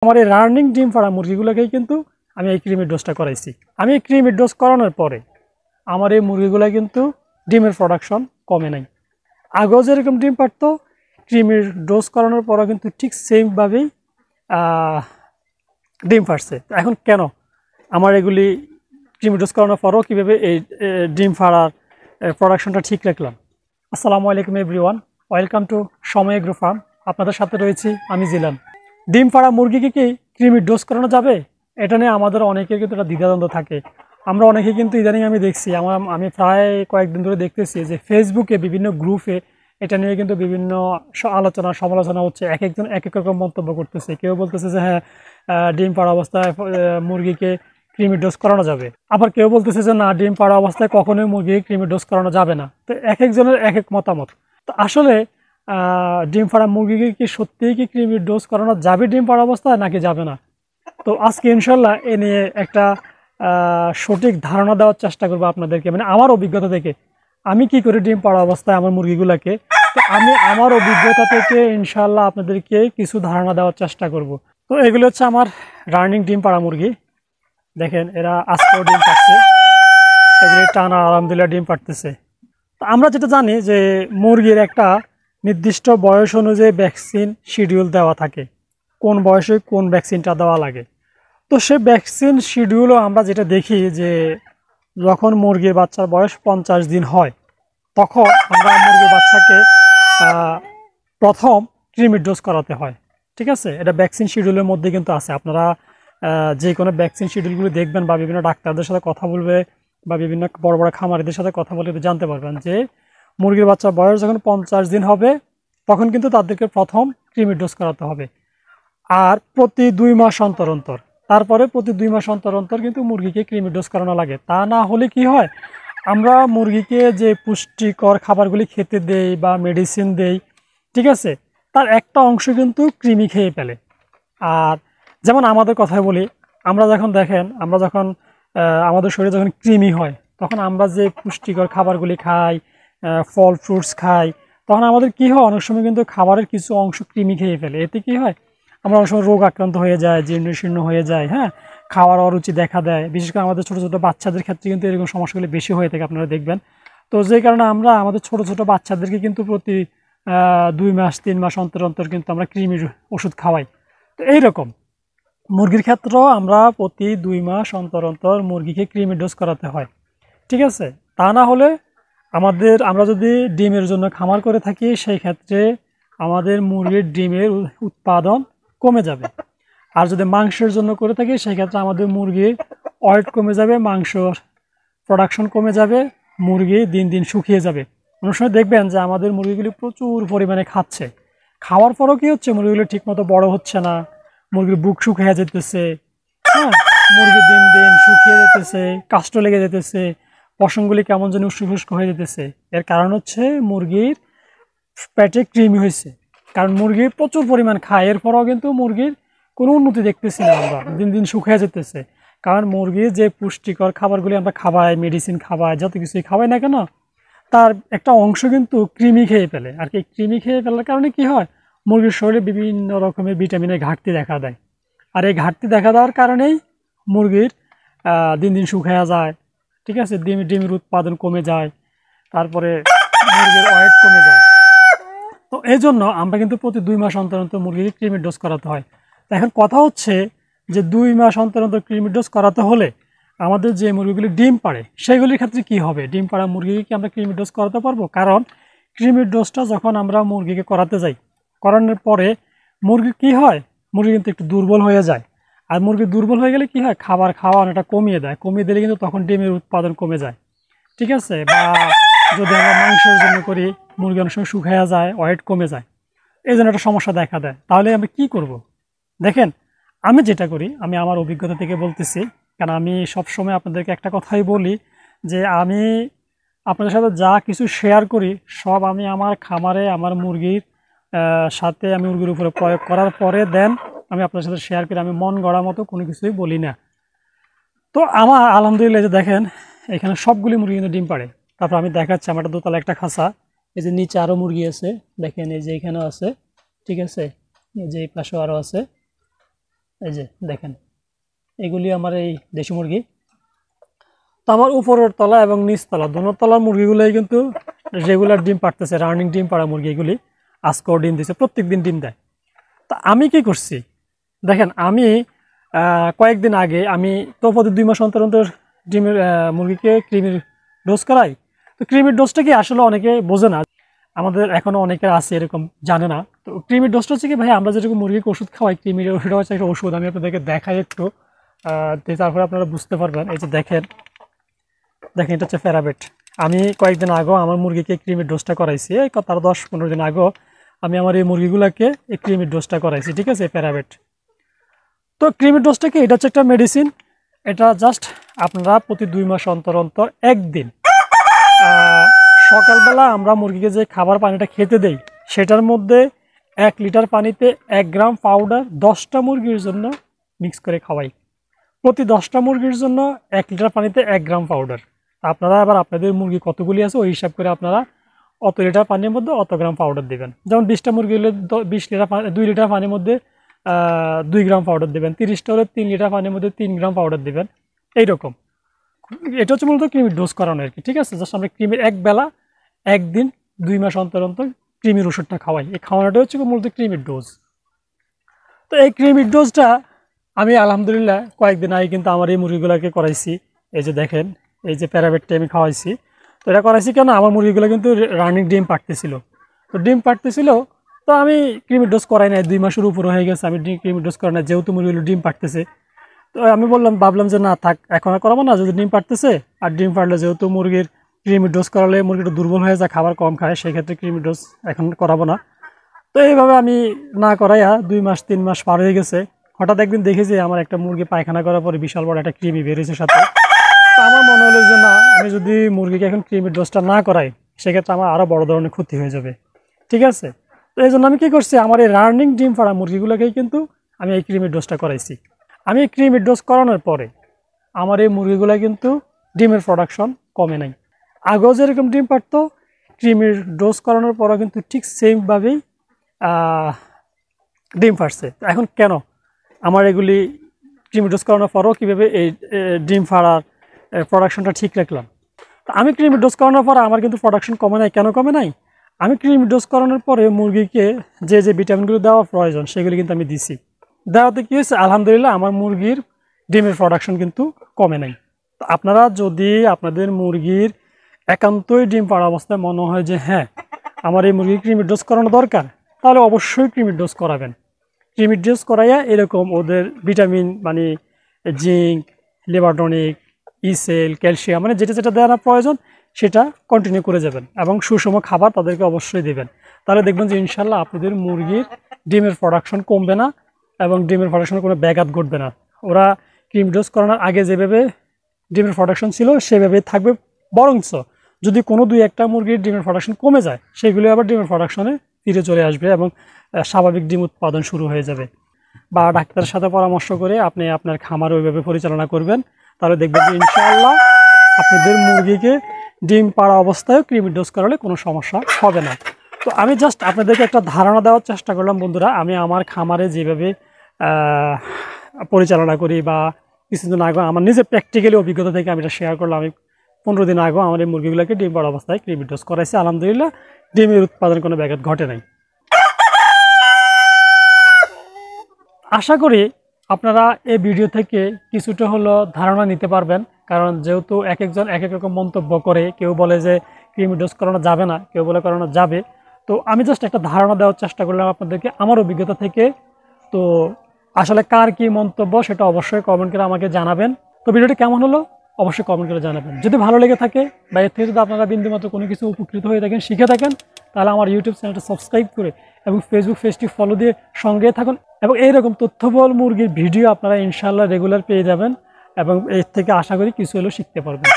আমার এই রানিং ডিম পাড়া মুরগিগুলোকেই কিন্তু আমি এই ক্রিমির ডোজটা করাইছি। আমি এই ক্রিমির ডোজ করানোর পরে আমার এই মুরগিগুলো কিন্তু ডিমের প্রোডাকশন কমে নাই। আগেও যেরকম ডিম পারতো, ক্রিমির ডোজ করানোর পরও কিন্তু ঠিক সেমভাবেই ডিম পারছে। এখন কেন আমার এগুলি ক্রিমির ডোজ করানোর পরও কীভাবে এই ডিম পাড়ার প্রোডাকশনটা ঠিক রাখলাম? আসসালামু আলাইকুম এভরিওয়ান, ওয়েলকাম টু সময় এগ্রো ফার্ম। আপনাদের সাথে রয়েছি আমি জিলান। ডিম পাড়া মুরগিকে কি ক্রিমির ডোজ করানো যাবে? এটা নিয়ে আমাদের অনেকের কিন্তু একটা দ্বিধাদ্বন্দ্ব থাকে। আমরা অনেকে কিন্তু ইদানিং আমি দেখছি, আমি প্রায় কয়েকদিন ধরে দেখতেছি যে ফেসবুকে বিভিন্ন গ্রুপে এটা নিয়ে কিন্তু বিভিন্ন আলোচনা সমালোচনা হচ্ছে। এক একজন এক এক রকম মন্তব্য করতেছে। কেউ বলতেছে যে হ্যাঁ, ডিম পাড়া অবস্থায় মুরগিকে ক্রিমির ডোজ করানো যাবে, আবার কেউ বলতেছে যে না, ডিম পাড়া অবস্থায় কখনোই মুরগিকে ক্রিমির ডোজ করানো যাবে না। তো এক একজনের এক এক মতামত। তো আসলে ডিম পাড়া মুরগিকে কি সত্যিই কি ক্রিমির ডোজ করানো যাবে ডিম পাড়া অবস্থায় নাকি যাবে না? তো আজকে ইনশাল্লাহ এ নিয়ে একটা সঠিক ধারণা দেওয়ার চেষ্টা করবো আপনাদেরকে, মানে আমার অভিজ্ঞতা থেকে আমি কি করি ডিম পাড়া অবস্থায় আমার মুরগিগুলোকে। তো আমি আমার অভিজ্ঞতা থেকে ইনশাল্লাহ আপনাদেরকে কিছু ধারণা দেওয়ার চেষ্টা করব। তো এগুলো হচ্ছে আমার রানিং ডিম পাড়া মুরগি। দেখেন এরা আজকেও ডিম পাচ্ছে, এগুলি টানা আলহামদুলিল্লাহ ডিম পাড়তেছে। তো আমরা যেটা জানি যে মুরগির একটা নির্দিষ্ট বয়স অনুযায়ী ভ্যাকসিন শিডিউল দেওয়া থাকে, কোন বয়সে কোন ভ্যাকসিনটা দেওয়া লাগে। তো সেই ভ্যাকসিন শিডিউলও আমরা যেটা দেখি যে যখন মুরগির বাচ্চার বয়স 50 দিন হয়, তখন আমরা মুরগির বাচ্চাকে প্রথম ক্রিমির ডোজ করাতে হয়। ঠিক আছে, এটা ভ্যাকসিন শিডিউলের মধ্যে কিন্তু আছে। আপনারা যে কোনো ভ্যাকসিন শিডিউলগুলো দেখবেন বা বিভিন্ন ডাক্তারদের সাথে কথা বলবে বা বিভিন্ন বড় বড় খামারিদের সাথে কথা বলে জানতে পারবেন যে মুরগির বাচ্চার বয়স যখন 50 দিন হবে তখন কিন্তু তাদেরকে প্রথম ক্রিমির ডোজ করাতে হবে। আর প্রতি 2 মাস অন্তর অন্তর, তারপরে প্রতি 2 মাস অন্তর অন্তর কিন্তু মুরগিকে ক্রিমির ডোজ করানো লাগে। তা না হলে কি হয়, আমরা মুরগিকে যে পুষ্টিকর খাবারগুলি খেতে দেই বা মেডিসিন দেই, ঠিক আছে, তার একটা অংশ কিন্তু কৃমি খেয়ে ফেলে। আর যেমন আমাদের কথায় বলি, আমরা যখন আমাদের শরীরে যখন কৃমি হয় তখন আমরা যে পুষ্টিকর খাবারগুলি খাই, ফল ফ্রুটস খাই, তখন আমাদের কি হয়, অনেক সময় কিন্তু খাবারের কিছু অংশ কৃমি খেয়ে ফেলে। এতে কি হয়, আমরা অনেক সময় রোগ আক্রান্ত হয়ে যায়, জীর্ণ শীর্ণ হয়ে যায়, হ্যাঁ, খাওয়ার অরুচি দেখা দেয়। বিশেষ করে আমাদের ছোটো ছোটো বাচ্চাদের ক্ষেত্রে কিন্তু এরকম সমস্যাগুলি বেশি হয়ে থাকে, আপনারা দেখবেন। তো যে কারণে আমরা আমাদের ছোটো ছোটো বাচ্চাদেরকে কিন্তু প্রতি 2 মাস 3 মাস অন্তর অন্তর কিন্তু আমরা কৃমির ওষুধ খাওয়াই। তো এইরকম মুরগির ক্ষেত্রেও আমরা প্রতি 2 মাস অন্তর অন্তর মুরগিকে ক্রিমির ডোজ করাতে হয়। ঠিক আছে, তা না হলে আমরা যদি ডিমের জন্য খামার করে থাকি, সেই ক্ষেত্রে আমাদের মুরগির ডিমের উৎপাদন কমে যাবে। আর যদি মাংসের জন্য করে থাকি, সেই ক্ষেত্রে আমাদের মুরগির ওয়েট কমে যাবে, মাংস প্রোডাকশন কমে যাবে, মুরগি দিন দিন শুকিয়ে যাবে। অনেক সময় দেখবেন যে আমাদের মুরগিগুলি প্রচুর পরিমাণে খাচ্ছে, খাওয়ার পরও কী হচ্ছে, মুরগিগুলো ঠিকমতো বড় হচ্ছে না, মুরগির বুক শুকিয়ে যেতেছে, হ্যাঁ, মুরগি দিন দিন শুকিয়ে যেতেছে, কাস্ট লেগে যেতেছে, পশমগুলি কেমন যেন উস্কো খুস্কো হয়ে যেতেছে। এর কারণ হচ্ছে মুরগির পেটে কৃমি হয়েছে। কারণ মুরগি প্রচুর পরিমাণ খায়, এরপরও কিন্তু মুরগির কোনো উন্নতি দেখতেছি না, আমরা দিন দিন শুকিয়ে যেতেছে। কারণ মুরগির যে পুষ্টিকর খাবারগুলি আমরা খাওয়াই, মেডিসিন খাওয়াই, যত কিছুই খাওয়াই না কেন, তার একটা অংশ কিন্তু কৃমি খেয়ে ফেলে। আর কি কৃমি খেয়ে ফেলার কারণে কি হয়, মুরগির শরীরে বিভিন্ন রকমের ভিটামিনের ঘাটতি দেখা দেয়। আর এই ঘাটতি দেখা দেওয়ার কারণেই মুরগির দিন দিন শুকিয়ে যায়, ঠিক আছে, ডিমের উৎপাদন কমে যায়, তারপরে মুরগির ওয়েট কমে যায়। তো এই জন্য আমরা কিন্তু প্রতি 2 মাস অন্তর অন্তর মুরগিকে ক্রিমির ডোজ করাতে হয়। তো এখন কথা হচ্ছে যে 2 মাস অন্তর অন্তর ক্রিমির ডোজ করাতে হলে আমাদের যে মুরগিগুলি ডিম পাড়ে সেইগুলির ক্ষেত্রে কি হবে, ডিম পাড়া মুরগিকে কি আমরা ক্রিমির ডোজ করাতে পারবো? কারণ ক্রিমির ডোজটা যখন আমরা মুরগিকে করাতে যাই, করানোর পরে মুরগি কি হয়, মুরগি কিন্তু একটু দুর্বল হয়ে যায়। আর মুরগি দুর্বল হয়ে গেলে কি হয়, খাবার খাওয়া অনেকটা কমিয়ে দেয়, কমিয়ে দিলে কিন্তু তখন ডিমের উৎপাদন কমে যায়। ঠিক আছে, বা যদি আমরা মাংসের জন্য করি, মুরগি অনেক সময় শুকিয়ে যায়, ওয়েট কমে যায়, এই জন্য একটা সমস্যা দেখা দেয়। তাহলে আমি কি করব? দেখেন, আমি যেটা করি, আমি আমার অভিজ্ঞতা থেকে বলতেছি, কারণ আমি সবসময় আপনাদেরকে একটা কথাই বলি যে আমি আপনাদের সাথে যা কিছু শেয়ার করি সব আমি আমার খামারে আমার মুরগির সাথে আমি মুরগির উপরে প্রয়োগ করার পরে দেন আমি আপনাদের সাথে শেয়ার করি। আমি মন গড়া মতো কোনো কিছুই বলি না। তো আমার আলহামদুলিল্লাহ যে দেখেন এখানে সবগুলি মুরগি কিন্তু ডিম পাড়ে। তারপর আমি দেখাচ্ছি আমার একটা দোতলা একটা খাঁচা, এই যে নিচে আরও মুরগি আছে, দেখেন এই যে এখানেও আছে, ঠিক আছে, এই যে এই পাশেও আরও আছে। এই যে দেখেন, এগুলি আমার এই দেশি মুরগি। তো আমার উপরের তলা এবং নিচ তলা দোনো তলার মুরগিগুলোই কিন্তু রেগুলার ডিম পাড়তেছে, রানিং ডিম পাড়া মুরগি। এগুলি আজকেও ডিম দিচ্ছে, প্রত্যেক দিন ডিম দেয়। তো আমি কি করছি দেখেন, আমি কয়েকদিন আগে আমি তো প্রতি 2 মাস অন্তর অন্তর ডিমের মুরগিকে ক্রিমির ডোজ করাই। তো ক্রিমির ডোজটা কি আসলে অনেকে বোঝে না, আমাদের এখনো অনেকের আছে এরকম জানে না। তো ক্রিমির ডোজটা হচ্ছে কি ভাই, আমরা যেরকম মুরগিকে ওষুধ খাওয়াই, ক্রিমির ওষুধ হচ্ছে একটা ওষুধ। আমি আপনাদেরকে দেখাই একটু, তারপরে আপনারা বুঝতে পারবেন। এই যে দেখেন, এটা হচ্ছে প্যারাবেট। আমি কয়েকদিন আগেও আমার মুরগিকে ক্রিমির ডোজটা করাইছি, এই তার 10-15 দিন আগেও আমি আমার এই মুরগিগুলোকে এই ক্রিমির ডোজটা করাইছি, ঠিক আছে, প্যারাবেট। তো ক্রিমির ডোজটা কি, এটা হচ্ছে একটা মেডিসিন। এটা জাস্ট আপনারা প্রতি 2 মাস অন্তর অন্তর একদিন সকালবেলা আমরা মুরগিকে যে খাবার পানিটা খেতে দেই, সেটার মধ্যে 1 লিটার পানিতে 1 গ্রাম পাউডার 10টা মুরগির জন্য মিক্স করে খাওয়াই। প্রতি 10টা মুরগির জন্য 1 লিটার পানিতে 1 গ্রাম পাউডার। আপনারা আবার আপনাদের মুরগি কতগুলি আছে ওই হিসাব করে আপনারা অত লিটার পানির মধ্যে অত গ্রাম পাউডার দেবেন। যেমন 20টা মুরগি হলে 20 লিটার 2 লিটার পানির মধ্যে 2 গ্রাম পাউডার দেবেন। 30টা হলে 3 লিটার পানির মধ্যে 3 গ্রাম পাউডার দেবেন। এইরকম এটা হচ্ছে মূলত ক্রিমির ডোজ করানো আর কি, ঠিক আছে। জাস্ট আমরা ক্রিমির একবেলা একদিন 2 মাস অন্তর অন্তর ক্রিমির ওষুধটা খাওয়াই। এই খাওয়ানোটা হচ্ছে মূলত ক্রিমির ডোজ। তো এই ক্রিমির ডোজটা আমি আলহামদুলিল্লাহ কয়েকদিন আগে কিন্তু আমার এই মুরগিগুলোকে করাইছি। এই যে দেখেন, এই যে প্যারাবেটটা আমি খাওয়াইছি। তো এটা করাইছি কেন, আমার মুরগিগুলো কিন্তু রানিং ডিম পাড়তেছিল। তো ডিম পাড়তেছিল, তো আমি ক্রিমির ডোজ করাই নাই, 2 মাসের উপর হয়ে গেছে আমি ক্রিমির ডোজ করাই না, যেহেতু মুরগিগুলো ডিম পাড়তেছে। তো আমি ভাবলাম যে না থাক, এখন আর করাবো না, যদি ডিম পাড়তেছে। আর ডিম পাড়লে যেহেতু মুরগির ক্রিমির ডোজ করালে মুরগিটা দুর্বল হয়ে যায়, খাবার কম খায়, সেক্ষেত্রে ক্রিমির ডোজ এখন করাবো না। তো এইভাবে আমি না করাইয়া 2 মাস 3 মাস পার হয়ে গেছে। হঠাৎ একদিন দেখেছি আমার একটা মুরগি পায়খানা করার পরে বিশাল বড় একটা ক্রিমি বেরিয়েছে সাথে। তো আমার মনে হলো যে না, আমি যদি মুরগিকে এখন ক্রিমির ডোজটা না করাই, সেক্ষেত্রে আমার আরও বড় ধরনের ক্ষতি হয়ে যাবে, ঠিক আছে। তো এই জন্য আমি কী করছি, আমার এই রানিং ডিম পাড়া মুরগিগুলোকেই কিন্তু আমি এই ক্রিমির ডোজটা করাইছি। আমি এই ক্রিমির ডোজ করানোর পরে আমার এই মুরগিগুলো কিন্তু ডিমের প্রোডাকশন কমে নাই। আগেও যেরকম ডিম পারতো, ক্রিমির ডোজ করানোর পরও কিন্তু ঠিক সেমভাবেই ডিম পারছে। এখন কেন আমার এগুলি ক্রিমির ডোজ করানোর পরও কীভাবে এই ডিম পাড়ার প্রোডাকশনটা ঠিক রাখলাম? আমি ক্রিমির ডোজ করানোর পরে আমার কিন্তু প্রোডাকশন কমে নাই। কেন কমে নাই? আমি ক্রিমির ডোজ করানোর পরে মুরগিকে যে যে ভিটামিনগুলো দেওয়া প্রয়োজন সেগুলি কিন্তু আমি দিছি। দেওয়াতে কী হয়েছে, আলহামদুলিল্লাহ আমার মুরগির ডিমের প্রোডাকশন কিন্তু কমে নাই। তো আপনারা যদি আপনাদের মুরগির একান্তই ডিম পাড়া অবস্থায় মনে হয় যে হ্যাঁ আমার এই মুরগির ক্রিমির ডোজ করানো দরকার, তাহলে অবশ্যই ক্রিমির ডোজ করাবেন। ক্রিমির ডোজ করাইয়া এরকম ওদের ভিটামিন মানে জিঙ্ক, লিভারটনিক, ইসেল, ক্যালসিয়াম মানে যেটা যেটা দেওয়ার প্রয়োজন সেটা কন্টিনিউ করে যাবেন এবং সুষম খাবার তাদেরকে অবশ্যই দেবেন। তাহলে দেখবেন যে ইনশাল্লাহ আপনাদের মুরগির ডিমের প্রোডাকশন কমবে না এবং ডিমের প্রোডাকশনে কোনো ব্যাঘাত ঘটবে না। ওরা ক্রিম ডোজ করানোর আগে যেভাবে ডিমের প্রোডাকশন ছিল সেভাবেই থাকবে। বরঞ্চ যদি কোনো 2-1টা মুরগির ডিমের প্রোডাকশন কমে যায়, সেগুলো আবার ডিমের প্রোডাকশনে ফিরে চলে আসবে এবং স্বাভাবিক ডিম উৎপাদন শুরু হয়ে যাবে। বা ডাক্তারের সাথে পরামর্শ করে আপনি আপনার খামার ওইভাবে পরিচালনা করবেন, তাহলে দেখবেন যে ইনশাআল্লাহ আপনাদের মুরগিকে ডিম পাড়া অবস্থায় ক্রিমির ডোজ করালে কোনো সমস্যা হবে না। তো আমি জাস্ট আপনাদেরকে একটা ধারণা দেওয়ার চেষ্টা করলাম বন্ধুরা। আমি আমার খামারে যেভাবে পরিচালনা করি বা কিছুদিন আগে আমার নিজের প্র্যাকটিক্যালি অভিজ্ঞতা থেকে আমি এটা শেয়ার করলাম। আমি 15 দিন আগেও আমার এই মুরগিগুলোকে ডিম পাড়া অবস্থায় ক্রিমির ডোজ করাইছি। আলহামদুলিল্লাহ ডিমের উৎপাদনে কোনো ব্যাঘাত ঘটে নাই। আশা করি আপনারা এই ভিডিও থেকে কিছুটা হলো ধারণা নিতে পারবেন, কারণ যেহেতু এক একজন এক এক রকম মন্তব্য করে, কেউ বলে যে ক্রিমি ডোজ করানো যাবে না, কেউ বলে করানো যাবে। তো আমি জাস্ট একটা ধারণা দেওয়ার চেষ্টা করলাম আপনাদেরকে আমার অভিজ্ঞতা থেকে। তো আসলে কার কি মন্তব্য সেটা অবশ্যই কমেন্ট করে আমাকে জানাবেন। তো ভিডিওটি কেমন হলো অবশ্যই কমেন্ট করে জানাবেন। যদি ভালো লেগে থাকে বা এর থেকে যদি আপনারা বিন্দুমাত্র কোনো কিছু উপকৃত হয়ে থাকেন, শিখে থাকেন, তাহলে আমার ইউটিউব চ্যানেলটা সাবস্ক্রাইব করে এবং ফেসবুক পেজটি ফলো দিয়ে সঙ্গে থাকুন। এবং এইরকম তথ্যবহুল মুরগির ভিডিও আপনারা ইনশাআল্লাহ রেগুলার পেয়ে যাবেন এবং এর থেকে আশা করি কিছু হলেও শিখতে পারবেন।